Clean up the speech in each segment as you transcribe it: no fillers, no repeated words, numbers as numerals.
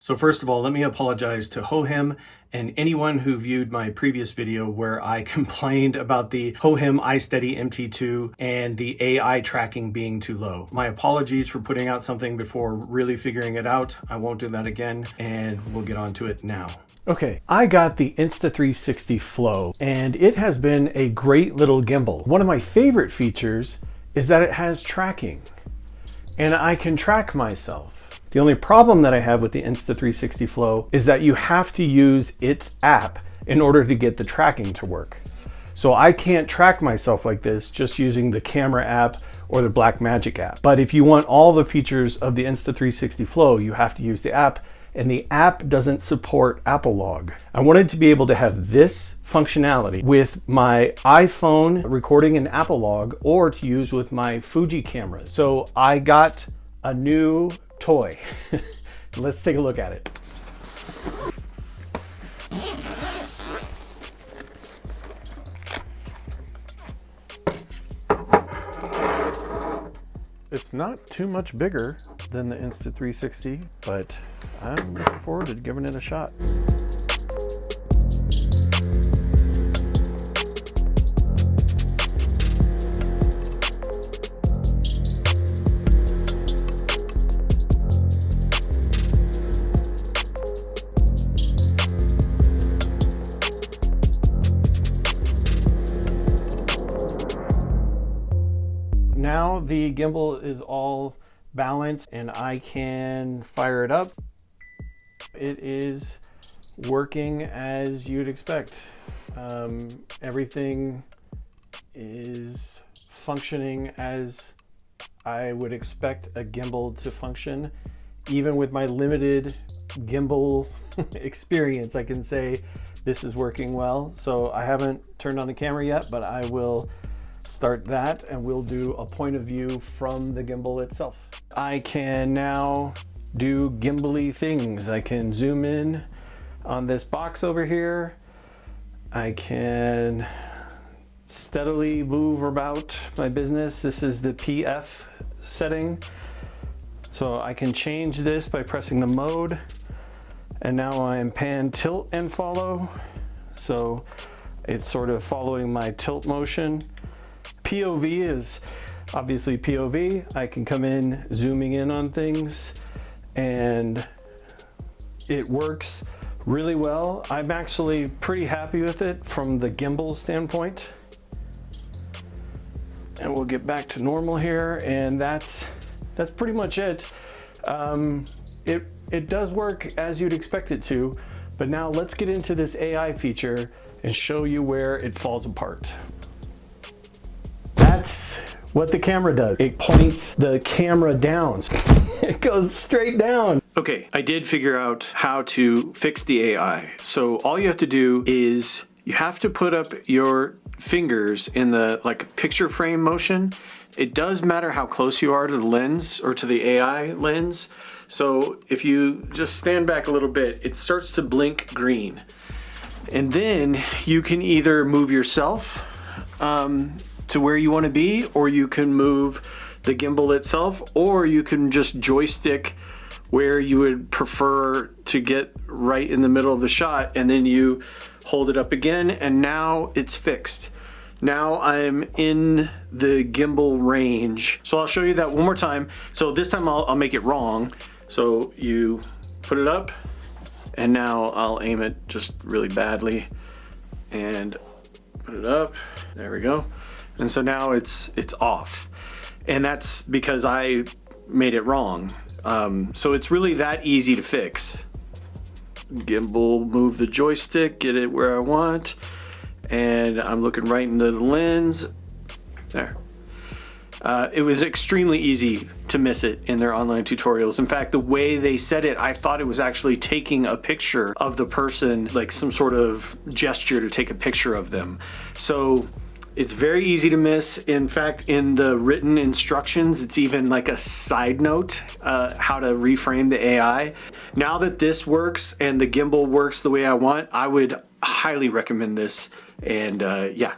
So first of all, let me apologize to Hohem and anyone who viewed my previous video where I complained about the Hohem iSteady MT2 and the AI tracking being too low. My apologies for putting out something before really figuring it out. I won't do that again, and we'll get on to it now. Okay, I got the Insta360 Flow, and it has been a great little gimbal. One of my favorite features is that it has tracking, and I can track myself. The only problem that I have with the Insta360 Flow is that you have to use its app in order to get the tracking to work. So I can't track myself like this just using the camera app or the Blackmagic app. But if you want all the features of the Insta360 Flow, you have to use the app, and the app doesn't support Apple Log. I wanted to be able to have this functionality with my iPhone recording an Apple Log, or to use with my Fuji cameras. So I got a new toy. Let's take a look at it. It's not too much bigger than the Insta360, but I'm looking forward to giving it a shot. Now the gimbal is all balanced and I can fire it up. It is working as you'd expect. Everything is functioning as I would expect a gimbal to function. Even with my limited gimbal experience, I can say this is working well. So I haven't turned on the camera yet, but I will start that and we'll do a point of view from the gimbal itself. I can now do gimbally things. I can zoom in on this box over here. I can steadily move about my business. This is the PF setting. So I can change this by pressing the mode. And now I am pan, tilt, and follow. So it's sort of following my tilt motion. POV is obviously POV. I can come in zooming in on things and it works really well. I'm actually pretty happy with it from the gimbal standpoint. And we'll get back to normal here, and that's pretty much it. It does work as you'd expect it to, but now let's get into this AI feature and show you where it falls apart. That's what the camera does. It points the camera down. It goes straight down. Okay, I did figure out how to fix the AI. So all you have to do is you have to put up your fingers in the picture frame motion. It does matter how close you are to the lens or to the AI lens. So if you just stand back a little bit, it starts to blink green. And then you can either move yourself to where you want to be, or you can move the gimbal itself, or you can just joystick where you would prefer to get right in the middle of the shot, and then you hold it up again, and now it's fixed. Now I'm in the gimbal range. So I'll show you that one more time. So this time I'll make it wrong. So you put it up, and now I'll aim it just really badly and put it up. There we go. And so now it's off, and that's because I made it wrong. So it's really that easy to fix. Gimbal, move the joystick, get it where I want, and I'm looking right into the lens. There. It was extremely easy to miss it in their online tutorials. In fact, the way they said it, I thought it was actually taking a picture of the person, like some sort of gesture to take a picture of them. So it's very easy to miss. In fact, in the written instructions, it's even like a side note, how to reframe the AI. Now that this works and the gimbal works the way I want, I would highly recommend this. And yeah,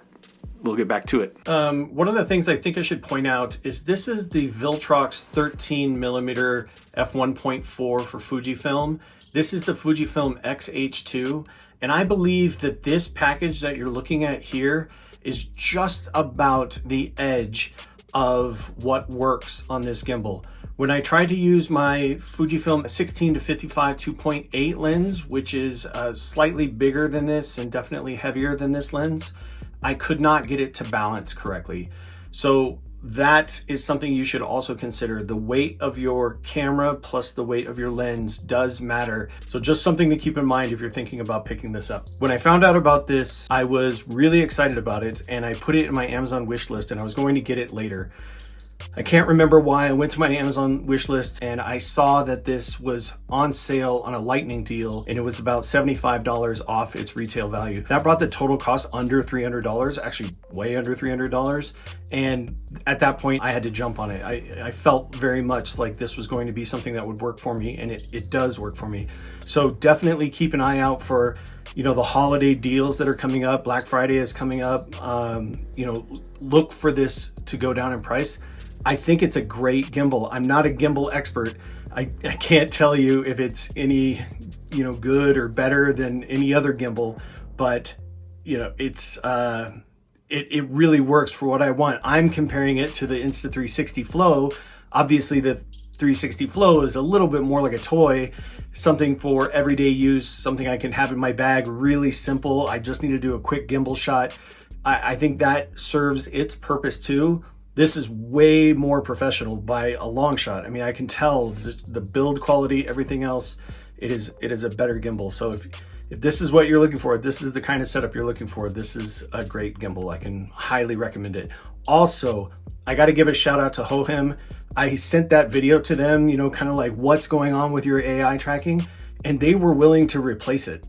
we'll get back to it. One of the things I think I should point out is this is the Viltrox 13mm f1.4 for Fujifilm. This is the Fujifilm X-H2, and I believe that this package that you're looking at here is just about the edge of what works on this gimbal. When I tried to use my Fujifilm 16 to 55 2.8 lens, which is slightly bigger than this and definitely heavier than this lens, I could not get it to balance correctly. So that is something you should also consider. The weight of your camera plus the weight of your lens does matter. So just something to keep in mind if you're thinking about picking this up. When I found out about this, I was really excited about it, and I put it in my Amazon wish list, and I was going to get it later. I can't remember why. I went to my Amazon wish list and I saw that this was on sale on a lightning deal, and it was about $75 off its retail value. That brought the total cost under $300, actually way under $300. And at that point I had to jump on it. I felt very much like this was going to be something that would work for me, and it does work for me. So definitely keep an eye out for, you know, the holiday deals that are coming up. Black Friday is coming up. You know, look for this to go down in price. I think it's a great gimbal. I'm not a gimbal expert. I can't tell you if it's any, you know, good or better than any other gimbal, but you know, it's it really works for what I want. I'm comparing it to the Insta360 Flow. Obviously the 360 Flow is a little bit more like a toy, something for everyday use, something I can have in my bag, really simple. I just need to do a quick gimbal shot. I think that serves its purpose too. This is way more professional by a long shot. I mean, I can tell the build quality, everything else, it is a better gimbal. So if this is what you're looking for, if this is the kind of setup you're looking for, this is a great gimbal. I can highly recommend it. Also, I got to give a shout out to Hohem. I sent that video to them, you know, kind of like what's going on with your AI tracking, and they were willing to replace it.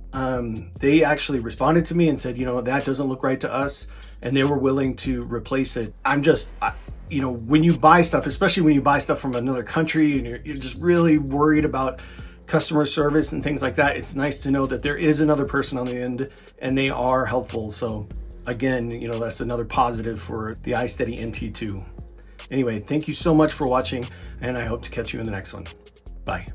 They actually responded to me and said, you know, that doesn't look right to us, and they were willing to replace it. You know, when you buy stuff, especially when you buy stuff from another country and you're just really worried about customer service and things like that, it's nice to know that there is another person on the end and they are helpful. So again, you know, that's another positive for the iSteady MT2. Anyway, thank you so much for watching, and I hope to catch you in the next one. Bye.